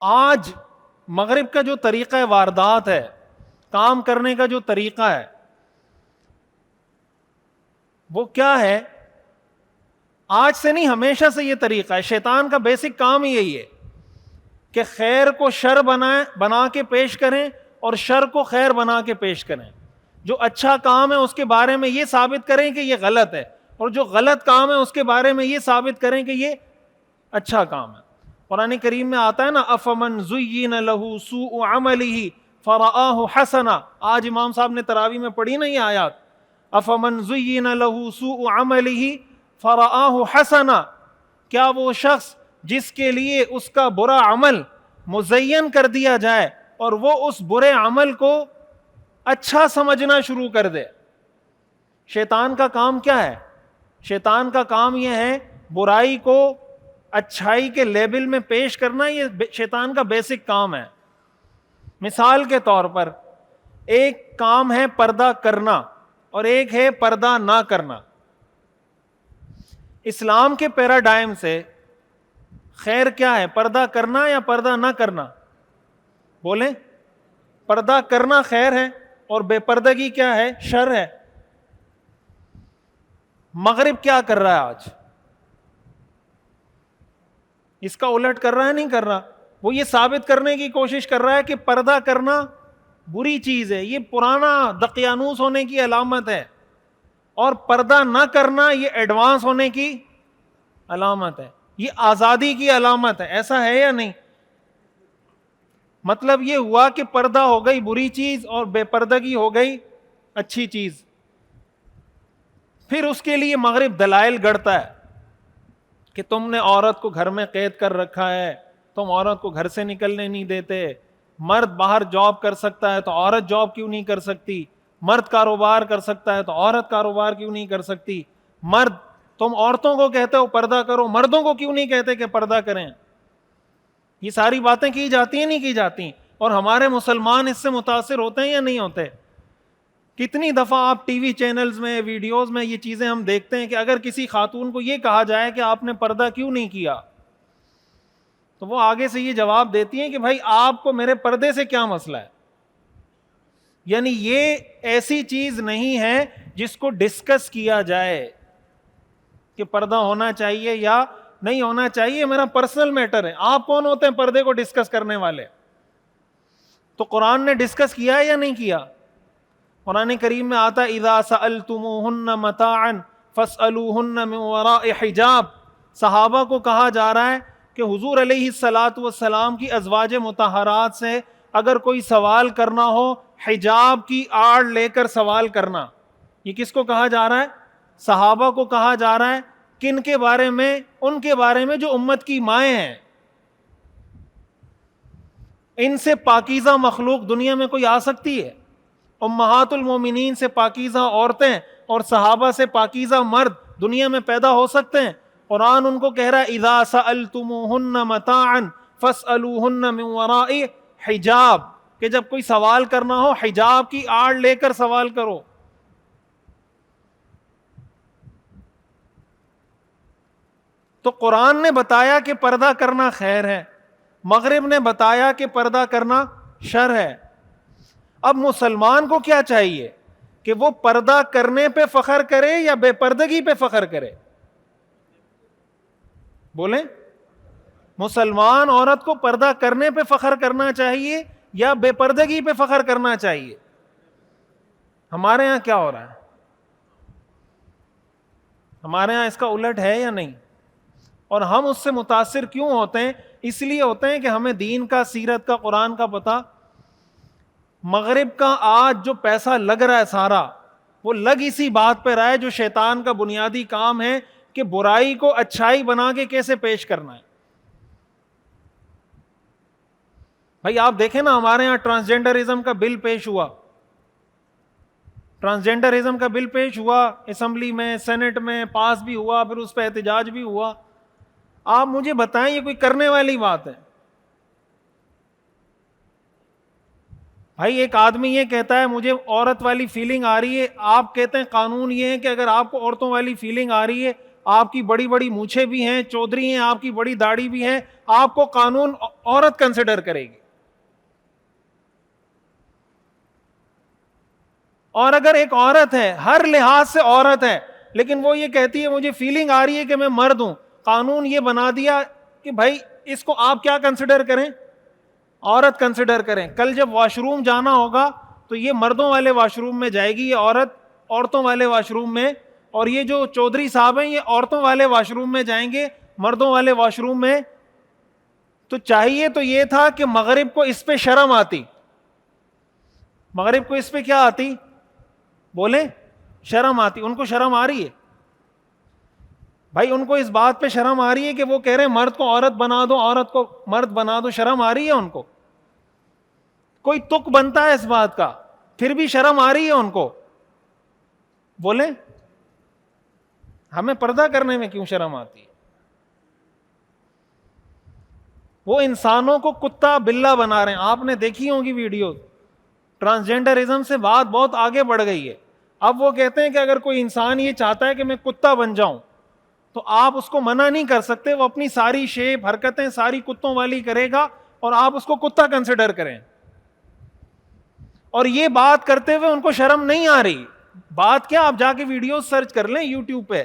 آج مغرب کا جو طریقہ واردات ہے، کام کرنے کا جو طریقہ ہے، وہ کیا ہے؟ آج سے نہیں، ہمیشہ سے یہ طریقہ ہے. شیطان کا بیسک کام ہی یہی ہے کہ خیر کو شر بنا کے پیش کریں اور شر کو خیر بنا کے پیش کریں. جو اچھا کام ہے اس کے بارے میں یہ ثابت کریں کہ یہ غلط ہے، اور جو غلط کام ہے اس کے بارے میں یہ ثابت کریں کہ یہ اچھا کام ہے. قرآن کریم میں آتا ہے نا، افمن زین لہ سوء عملہ فرآہ حسنا. آج امام صاحب نے تراویح میں پڑھی نا یہ آیات، افمن زین لہ سوء عملہ فرآہ حسنا. کیا وہ شخص جس کے لیے اس کا برا عمل مزین کر دیا جائے اور وہ اس برے عمل کو اچھا سمجھنا شروع کر دے. شیطان کا کام کیا ہے؟ شیطان کا کام یہ ہے برائی کو اچھائی کے لیبل میں پیش کرنا. یہ شیطان کا بیسک کام ہے. مثال کے طور پر ایک کام ہے پردہ کرنا اور ایک ہے پردہ نہ کرنا. اسلام کے پیراڈائم سے خیر کیا ہے؟ پردہ کرنا یا پردہ نہ کرنا؟ بولیں. پردہ کرنا خیر ہے اور بے پردگی کیا ہے؟ شر ہے. مغرب کیا کر رہا ہے آج؟ اس کا الٹ کر رہا ہے، نہیں کر رہا. وہ یہ ثابت کرنے کی کوشش کر رہا ہے کہ پردہ کرنا بری چیز ہے، یہ پرانا دقیانوس ہونے کی علامت ہے، اور پردہ نہ کرنا یہ ایڈوانس ہونے کی علامت ہے، یہ آزادی کی علامت ہے. ایسا ہے یا نہیں؟ مطلب یہ ہوا کہ پردہ ہو گئی بری چیز اور بے پردگی ہو گئی اچھی چیز. پھر اس کے لیے مغرب دلائل گڑتا ہے کہ تم نے عورت کو گھر میں قید کر رکھا ہے، تم عورت کو گھر سے نکلنے نہیں دیتے. مرد باہر جاب کر سکتا ہے تو عورت جاب کیوں نہیں کر سکتی؟ مرد کاروبار کر سکتا ہے تو عورت کاروبار کیوں نہیں کر سکتی؟ مرد، تم عورتوں کو کہتے ہو پردہ کرو، مردوں کو کیوں نہیں کہتے کہ پردہ کریں؟ یہ ساری باتیں کی جاتی ہیں، نہیں کی جاتی؟ اور ہمارے مسلمان اس سے متاثر ہوتے ہیں یا نہیں ہوتے؟ کتنی دفعہ آپ ٹی وی چینلز میں، ویڈیوز میں یہ چیزیں ہم دیکھتے ہیں کہ اگر کسی خاتون کو یہ کہا جائے کہ آپ نے پردہ کیوں نہیں کیا، تو وہ آگے سے یہ جواب دیتی ہیں کہ بھائی آپ کو میرے پردے سے کیا مسئلہ ہے. یعنی یہ ایسی چیز نہیں ہے جس کو ڈسکس کیا جائے کہ پردہ ہونا چاہیے یا نہیں ہونا چاہیے، میرا پرسنل میٹر ہے. آپ کون ہوتے ہیں پردے کو ڈسکس کرنے والے؟ تو قرآن نے ڈسکس کیا ہے یا نہیں کیا؟ قرآن کریم میں آتا ہے اذا سألتموہن متاعا فاسألوہن من وراء حجاب. صحابہ کو کہا جا رہا ہے کہ حضور علیہ الصلاۃ والسلام کی ازواج مطہرات سے اگر کوئی سوال کرنا ہو حجاب کی آڑ لے کر سوال کرنا. یہ کس کو کہا جا رہا ہے؟ صحابہ کو کہا جا رہا ہے. کن کے بارے میں؟ ان کے بارے میں جو امت کی مائیں ہیں. ان سے پاکیزہ مخلوق دنیا میں کوئی آ سکتی ہے؟ امہات المومنین سے پاکیزہ عورتیں اور صحابہ سے پاکیزہ مرد دنیا میں پیدا ہو سکتے ہیں؟ قرآن ان کو کہہ رہا ہے اذا سألتموہن متاعا فاسألوہن من وراء حجاب، کہ جب کوئی سوال کرنا ہو حجاب کی آڑ لے کر سوال کرو. تو قرآن نے بتایا کہ پردہ کرنا خیر ہے، مغرب نے بتایا کہ پردہ کرنا شر ہے. اب مسلمان کو کیا چاہیے کہ وہ پردہ کرنے پہ فخر کرے یا بے پردگی پہ فخر کرے؟ بولیں. مسلمان عورت کو پردہ کرنے پہ فخر کرنا چاہیے یا بے پردگی پہ فخر کرنا چاہیے؟ ہمارے ہاں کیا ہو رہا ہے؟ ہمارے ہاں اس کا الٹ ہے یا نہیں؟ اور ہم اس سے متاثر کیوں ہوتے ہیں؟ اس لیے ہوتے ہیں کہ ہمیں دین کا، سیرت کا، قرآن کا پتہ. مغرب کا آج جو پیسہ لگ رہا ہے سارا، وہ لگ اسی بات پہ رہا ہے جو شیطان کا بنیادی کام ہے کہ برائی کو اچھائی بنا کے کیسے پیش کرنا ہے. بھائی آپ دیکھیں نا، ہمارے ہاں ٹرانسجینڈرزم کا بل پیش ہوا، ٹرانسجینڈرزم کا بل پیش ہوا اسمبلی میں، سینٹ میں پاس بھی ہوا، پھر اس پہ احتجاج بھی ہوا. آپ مجھے بتائیں یہ کوئی کرنے والی بات ہے؟ بھائی ایک آدمی یہ کہتا ہے مجھے عورت والی فیلنگ آ رہی ہے، آپ کہتے ہیں قانون یہ ہے کہ اگر آپ کو عورتوں والی فیلنگ آ رہی ہے آپ کی بڑی بڑی مونچھیں بھی ہیں, چودھری ہیں, آپ کی بڑی داڑھی بھی ہیں, آپ کو قانون عورت کنسیڈر کرے گی. اور اگر ایک عورت ہے, ہر لحاظ سے عورت ہے, لیکن وہ یہ کہتی ہے مجھے فیلنگ آ رہی ہے کہ میں مرد ہوں, قانون یہ بنا دیا کہ بھائی اس کو آپ کیا کنسیڈر کریں, عورت کنسیڈر کریں. کل جب واش روم جانا ہوگا تو یہ مردوں والے واش روم میں جائے گی, یہ عورت عورتوں والے واش روم میں, اور یہ جو چودھری صاحب ہیں یہ عورتوں والے واش روم میں جائیں گے, مردوں والے واش روم میں. تو چاہیے تو یہ تھا کہ مغرب کو اس پہ شرم آتی, مغرب کو اس پہ کیا آتی, بولیں, شرم آتی. ان کو شرم آ رہی ہے بھائی, ان کو اس بات پہ شرم آ رہی ہے کہ وہ کہہ رہے ہیں مرد کو عورت بنا دو, عورت کو مرد بنا دو. شرم آ رہی ہے ان کو, کوئی تک بنتا ہے اس بات کا, پھر بھی شرم آ رہی ہے ان کو. بولیں, ہمیں پردہ کرنے میں کیوں شرم آتی ہے؟ وہ انسانوں کو کتا بلا بنا رہے ہیں. آپ نے دیکھی ہوں گی ویڈیو, ٹرانسجینڈرزم سے بات بہت آگے بڑھ گئی ہے. اب وہ کہتے ہیں کہ اگر کوئی انسان یہ چاہتا ہے کہ میں کتا بن جاؤں تو آپ اس کو منع نہیں کر سکتے, وہ اپنی ساری شیپ حرکتیں ساری کتوں والی کرے گا اور آپ اس کو کتا کنسیڈر کریں. اور یہ بات کرتے ہوئے ان کو شرم نہیں آ رہی. بات کیا, آپ جا کے ویڈیو سرچ کر لیں یوٹیوب پہ,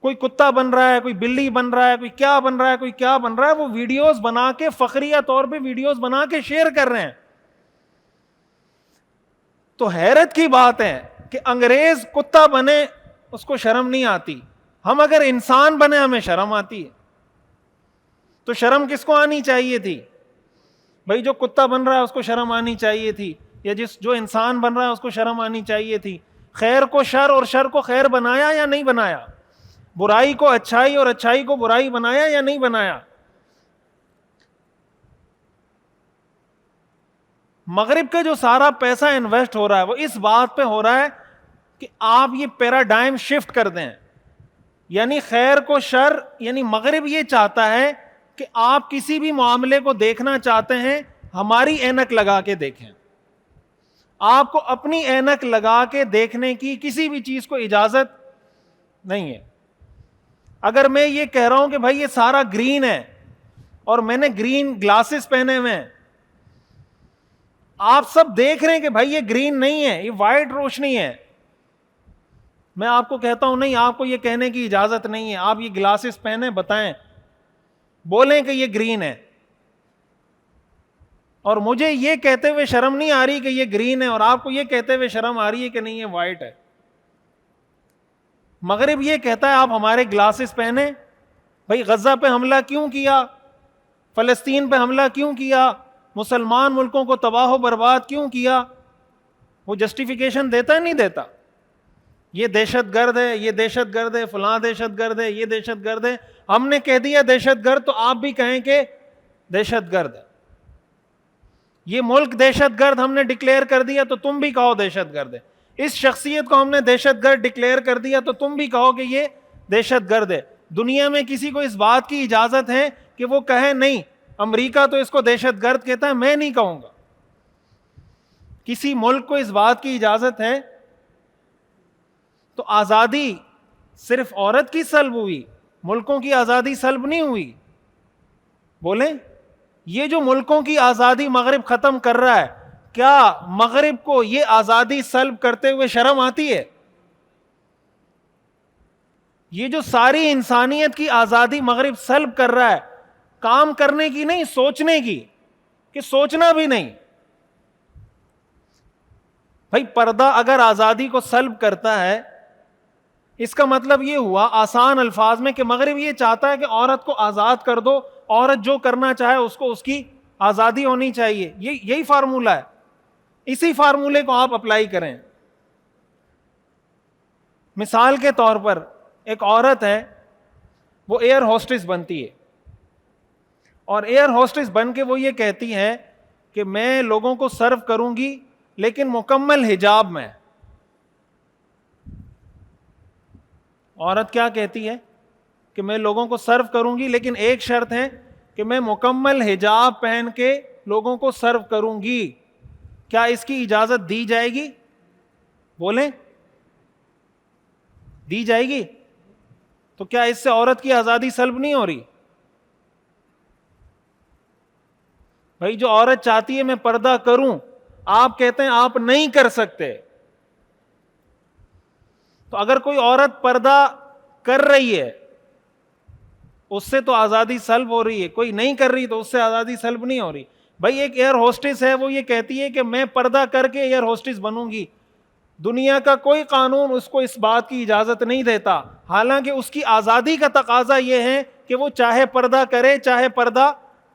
کوئی کتا بن رہا ہے, کوئی بلی بن رہا ہے, کوئی کیا بن رہا ہے, کوئی کیا بن رہا ہے, وہ ویڈیوز بنا کے فخریہ طور پہ ویڈیوز بنا کے شیئر کر رہے ہیں. تو حیرت کی بات ہے کہ انگریز کتا بنے اس کو شرم نہیں آتی, ہم اگر انسان بنے ہمیں شرم آتی ہے. تو شرم کس کو آنی چاہیے تھی بھائی؟ جو کتا بن رہا ہے اس کو شرم آنی چاہیے تھی, یا جو انسان بن رہا ہے اس کو شرم آنی چاہیے تھی. خیر کو شر اور شر کو خیر بنایا یا نہیں بنایا؟ برائی کو اچھائی اور اچھائی کو برائی بنایا یا نہیں بنایا؟ مغرب کا جو سارا پیسہ انویسٹ ہو رہا ہے وہ اس بات پہ ہو رہا ہے کہ آپ یہ پیراڈائم شفٹ کر دیں, یعنی خیر کو شر, یعنی مغرب یہ چاہتا ہے کہ آپ کسی بھی معاملے کو دیکھنا چاہتے ہیں ہماری اینک لگا کے دیکھیں. آپ کو اپنی اینک لگا کے دیکھنے کی کسی بھی چیز کو اجازت نہیں ہے. اگر میں یہ کہہ رہا ہوں کہ بھائی یہ سارا گرین ہے اور میں نے گرین گلاسز پہنے ہوئے ہیں, آپ سب دیکھ رہے ہیں کہ بھائی یہ گرین نہیں ہے, یہ وائٹ روشنی ہے, میں آپ کو کہتا ہوں نہیں, آپ کو یہ کہنے کی اجازت نہیں ہے, آپ یہ گلاسز پہنے بتائیں, بولیں کہ یہ گرین ہے, اور مجھے یہ کہتے ہوئے شرم نہیں آ رہی کہ یہ گرین ہے, اور آپ کو یہ کہتے ہوئے شرم آ رہی ہے کہ نہیں یہ وائٹ ہے. مغرب یہ کہتا ہے آپ ہمارے گلاسز پہنے. بھائی غزہ پہ حملہ کیوں کیا, فلسطین پہ حملہ کیوں کیا, مسلمان ملکوں کو تباہ و برباد کیوں کیا؟ وہ جسٹیفیکیشن دیتا ہے نہیں دیتا؟ یہ دہشت گرد ہے, یہ دہشت گرد ہے, فلاں دہشت گرد ہے, یہ دہشت گرد ہے. ہم نے کہہ دیا دہشت گرد تو آپ بھی کہیں کہ دہشت گرد ہے. یہ ملک دہشت گرد ہم نے ڈکلیئر کر دیا تو تم بھی کہو دہشت گرد ہے. اس شخصیت کو ہم نے دہشت گرد ڈکلیئر کر دیا تو تم بھی کہو کہ یہ دہشت گرد ہے. دنیا میں کسی کو اس بات کی اجازت ہے کہ وہ کہے نہیں امریکہ تو اس کو دہشت گرد کہتا ہے؟ میں نہیں کہوں گا. کسی ملک کو اس بات کی اجازت ہے؟ تو آزادی صرف عورت کی سلب ہوئی, ملکوں کی آزادی سلب نہیں ہوئی. بولیں, یہ جو ملکوں کی آزادی مغرب ختم کر رہا ہے, کیا مغرب کو یہ آزادی سلب کرتے ہوئے شرم آتی ہے؟ یہ جو ساری انسانیت کی آزادی مغرب سلب کر رہا ہے, کام کرنے کی نہیں, سوچنے کی, کہ سوچنا بھی نہیں. بھائی پردہ اگر آزادی کو سلب کرتا ہے, اس کا مطلب یہ ہوا آسان الفاظ میں کہ مغرب یہ چاہتا ہے کہ عورت کو آزاد کر دو, عورت جو کرنا چاہے اس کو اس کی آزادی ہونی چاہیے. یہی فارمولہ ہے, اسی فارمولے کو آپ اپلائی کریں. مثال کے طور پر ایک عورت ہے, وہ ایئر ہوسٹس بنتی ہے, اور ایئر ہوسٹس بن کے وہ یہ کہتی ہے کہ میں لوگوں کو سرو کروں گی لیکن مکمل حجاب میں. عورت کیا کہتی ہے کہ میں لوگوں کو سرو کروں گی لیکن ایک شرط ہے کہ میں مکمل حجاب پہن کے لوگوں کو سرو کروں گی. کیا اس کی اجازت دی جائے گی؟ بولیں, دی جائے گی؟ تو کیا اس سے عورت کی آزادی سلب نہیں ہو رہی؟ بھائی جو عورت چاہتی ہے میں پردہ کروں، آپ کہتے ہیں آپ نہیں کر سکتے، تو اگر کوئی عورت پردہ کر رہی ہے اس سے تو آزادی سلب ہو رہی ہے، کوئی نہیں کر رہی تو اس سے آزادی سلب نہیں ہو رہی۔ بھائی ایک ایئر ہوسٹس ہے، وہ یہ کہتی ہے کہ میں پردہ کر کے ایئر ہوسٹس بنوں گی، دنیا کا کوئی قانون اس کو اس بات کی اجازت نہیں دیتا، حالانکہ اس کی آزادی کا تقاضا یہ ہے کہ وہ چاہے پردہ کرے چاہے پردہ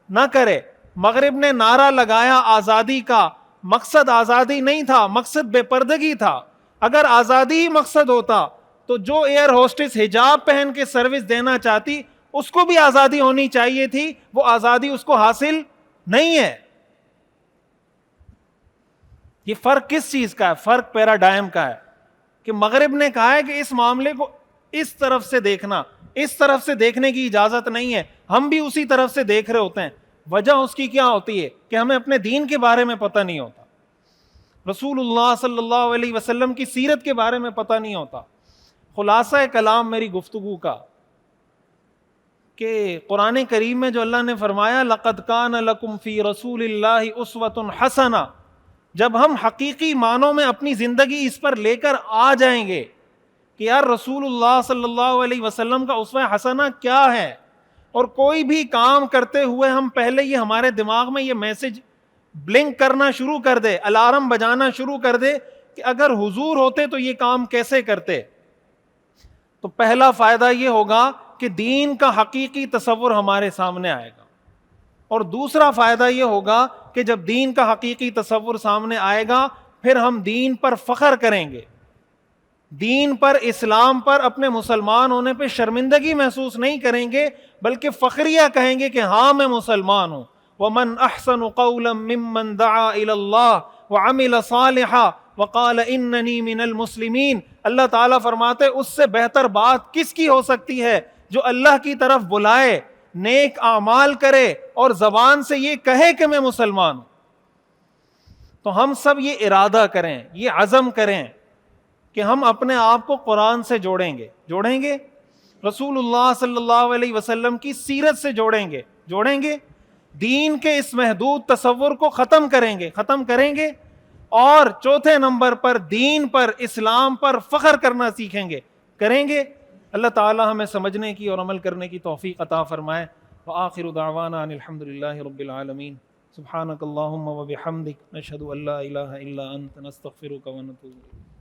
نہ کرے۔ مغرب نے نعرہ لگایا آزادی کا، مقصد آزادی نہیں تھا، مقصد بے پردگی تھا۔ اگر آزادی ہی مقصد ہوتا تو جو ایئر ہوسٹس حجاب پہن کے سروس دینا چاہتی اس کو بھی آزادی ہونی چاہیے تھی، وہ آزادی اس کو حاصل نہیں ہے۔ یہ فرق کس چیز کا ہے؟ فرق پیراڈائم کا ہے کہ مغرب نے کہا ہے کہ اس معاملے کو اس طرف سے دیکھنا، اس طرف سے دیکھنے کی اجازت نہیں ہے، ہم بھی اسی طرف سے دیکھ رہے ہوتے ہیں۔ وجہ اس کی کیا ہوتی ہے کہ ہمیں اپنے دین کے بارے میں پتہ نہیں ہوتا، رسول اللہ صلی اللہ علیہ وسلم کی سیرت کے بارے میں پتہ نہیں ہوتا۔ خلاصہ کلام میری گفتگو کا کہ قرآن کریم میں جو اللہ نے فرمایا لَقَدْ كَانَ لَكُمْ فِي رَسُولِ اللَّهِ أُسْوَةٌ حَسَنَةٌ، جب ہم حقیقی معنوں میں اپنی زندگی اس پر لے کر آ جائیں گے کہ یار رسول اللہ صلی اللہ علیہ وسلم کا اسوہ حسنہ کیا ہے، اور کوئی بھی کام کرتے ہوئے ہم پہلے یہ ہمارے دماغ میں یہ میسج بلنک کرنا شروع کر دے، الارم بجانا شروع کر دے کہ اگر حضور ہوتے تو یہ کام کیسے کرتے، تو پہلا فائدہ یہ ہوگا کہ دین کا حقیقی تصور ہمارے سامنے آئے گا، اور دوسرا فائدہ یہ ہوگا کہ جب دین کا حقیقی تصور سامنے آئے گا پھر ہم دین پر فخر کریں گے، دین پر، اسلام پر، اپنے مسلمان ہونے پہ شرمندگی محسوس نہیں کریں گے، بلکہ فخریہ کہیں گے کہ ہاں میں مسلمان ہوں۔ وَمَنْ أَحْسَنُ قَوْلًا مِّمَّنْ دَعَا إِلَى اللَّهِ وَعَمِلَ صَالِحًا وَقَالَ إِنَّنِي مِنَ الْمُسْلِمِينَ۔ اللہ تعالیٰ فرماتے اس سے بہتر بات کس کی ہو سکتی ہے جو اللہ کی طرف بلائے، نیک اعمال کرے اور زبان سے یہ کہے کہ میں مسلمان ہوں۔ تو ہم سب یہ ارادہ کریں، یہ عزم کریں کہ ہم اپنے آپ کو قرآن سے جوڑیں گے، رسول اللہ صلی اللہ علیہ وسلم کی سیرت سے جوڑیں گے، دین کے اس محدود تصور کو ختم کریں گے، اور چوتھے نمبر پر دین پر، اسلام پر فخر کرنا سیکھیں گے، کریں گے۔ اللہ تعالی ہمیں سمجھنے کی اور عمل کرنے کی توفیق عطا فرمائے۔ وآخر دعوانا ان الحمدللہ رب العالمین۔ سبحانک اللہم وبحمدک، نشہد ان لا الہ الا انت، نستغفرک ونتوب الیک۔